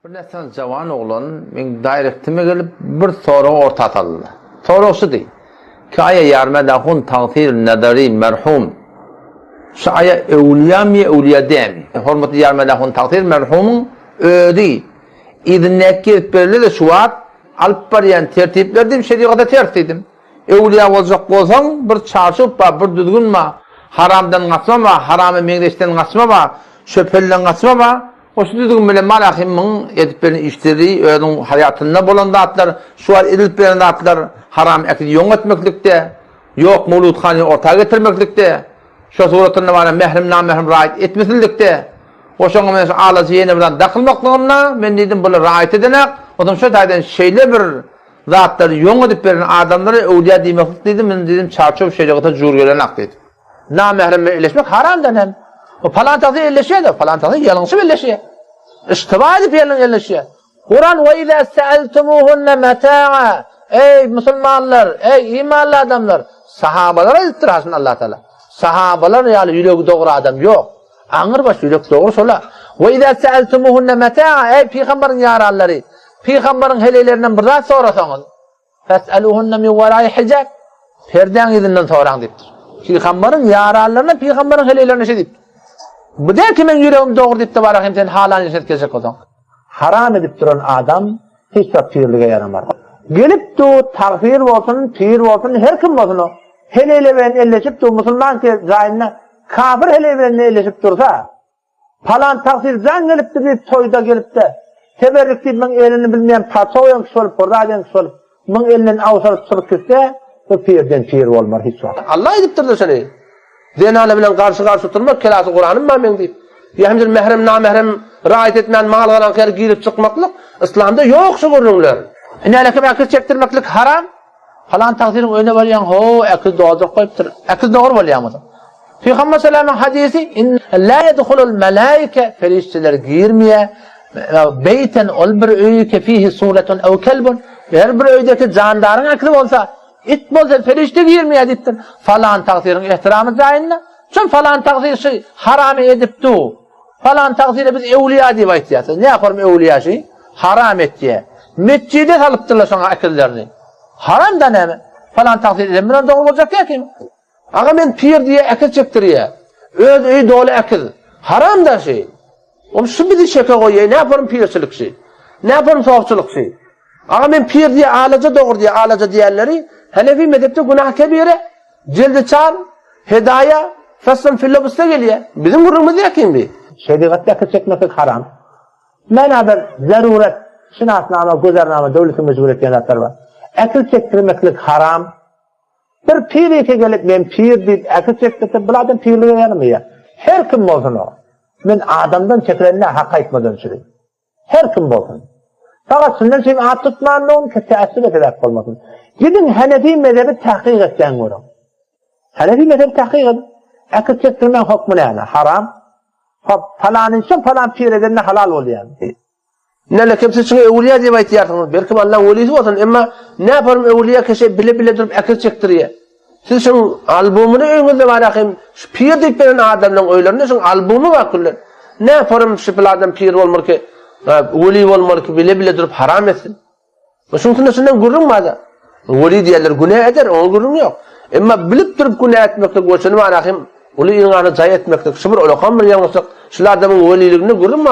Bir neçe cavan oğlan men direktime gelip bir soru orta ataldı. Sorusu değil. Kaya yarmedahun tağsir nadari merhum. Şaya evliya mi evliya değil mi? Hürmetli yarmedahun tağsir merhumun ödi. İdnekir belli şu an alıp barayan tertiplerdim şeriata tertipledim. Evliya olacak olsan bir çarşıp bir düzgün ma haramdan kaçma haramı mengdeşten kaçma şöpelden kaçma o şu düzgün bilen malahimin edip beni işleri onun hayatında bulan dağıtlar şu an edilip beni dağıtlar haram ekli yok etmeklikte yok mevludhani ortaya getirmeklikte şu suratında var mehrim namehrim rahat etmesizlikte o şoňa men alacı ýene bilen dakylmaklygynda men dedim bunu rahat edenek odan şu taýdan şeýle bir zatlar ýoň edip beren adamlara öwliýa diýmek dedim men dedim çarçop şeýlegete jur gelenek dedim. Namehrimle eleşmek haramdan hem. O falan tazy eleşýär, falan tazy ýalňyşy eleşýär. İstiba edip eleşýär. Kur'an ve izâ se'eltumuhunne metâ'a. Ey musulmanlar, ey imanlı adamlar, sahabalara iltirasın Allah Teala. Sahabalar ýaly ýüregi dogry adam ýok. Aňyr baş ýürek dogry sola. Ve izâ se'eltumuhunne metâ'a. Ey peýgamberiň ýarallary, peýgamberiň helelerinden bir zat sorasaňyz, fes'eluhunne min wara'i hijab. Perden izinden soraň diýipdir. Peýgamberiň ýarallaryna peýgamberiň helelerini şe diýip. Bu der ki men yüreğim doğru deyip de barakim sen halan yaşatkecek odan. Haram edip duran adam hiç de pirlige yaramar. Gelip de tahfir olsun, pir olsun, her kim olsun o. Hele ben elleşip de musulman ki zayinine kafir hele ben elleşip dursa falan tahfir zan gelip de bir toyda gelip de teberrik deyip ben elini bilmeyen patsoyan kişi olup, oradayan kişi olup ben elinin avsalıp sırıp küsse o pirden pir olmar hiç var. Allah edip durdu seni. Zenale bilen karşı oturmak kelası Kur'an'ın men deyip. Yahmil mehrem namehrem rahat etmeyen malgaran kere girip çıkmaklık İslam'da yok şu görünürler. Neleke akıl çektirmeklik haram. Falan takdirin önüne varyan ho akıl doğacak koyuptur. Akıl doğru varyan mıdır? Peygamber sallallahu hadisi la yedhulul melaike ferişteler girmeye beyten ol bir öykü fihi suretun ev kelbun. Her bir öydeki candarın aklı olsa İt bolsa ferişte girmeye dittin. Falan takdirin ihtiramı zayinle. Çünkü falan takdir haram edip du. Falan takdire biz evliya diye baytiyatız. Ne yaparım evliya şey? Haram et diye. Mescide salıptırlar sonra akıllarını. Haram da ne mi? Falan takdir edin. Bundan doğru olacak ya kim? Aga men pir diye akıl çektiriyor. Öz iyi doğru akıl. Haram da şey. Oğlum şu bizi şeke koyuyor. Ne yaparım pirçilik şey? Ne yaparım soğukçuluk şey? Aga men pir diye ağlaca doğru diye ağlaca diyenleri Hanefi mezhepte günah kebire, cildi çar, hidaya, feslen fillabısta geliyor. Bizim gururumuz yakin bir. Şeriatta akıl çekmek haram. Men haber zaruret, şinasnama, guzernama, devletin mecburiyeti yanatlar var. Akıl çektirmeklik haram. Bir piri ki gelip men pir deyip akıl çektirip bir adam pirliğe yanmıyor. Her kim olsun o. Men adamdan çekilenine hak etmeden süreyim. Her kim olsun. Fakat sünnet şeyin at tutmanla onun teessür ederek olmasın. Gidin Hanefi mezhebi tahkik etsen görün. Hanefi mezhebi tahkik edin. Akıl çektirmen hukmu ne yani? Haram. Falan insan falan pir edenine halal oluyor. Ne kimse çünkü evliya diye baytiyarsınız. Belki Allah velisi olsun ama ne yaparım evliya kişi bile bile durup akıl çektiriyor. Siz şun albümünü önünüzde var akım. Şu pir deyip veren adamların öylerinde şun albümü var kullar. Ne yaparım şu adam pir olmur ki veli olmur ki bile bile durup haram etsin. Şunun içinden gurur mu adam? Veli diyorlar günah eder, onun gurur yok. Ama bilip durup günah etmekte, o şunu var akım, veli inanı cay etmekte, şubur olakam bir yanlışlık, şular adamın veliliğini gurur mu?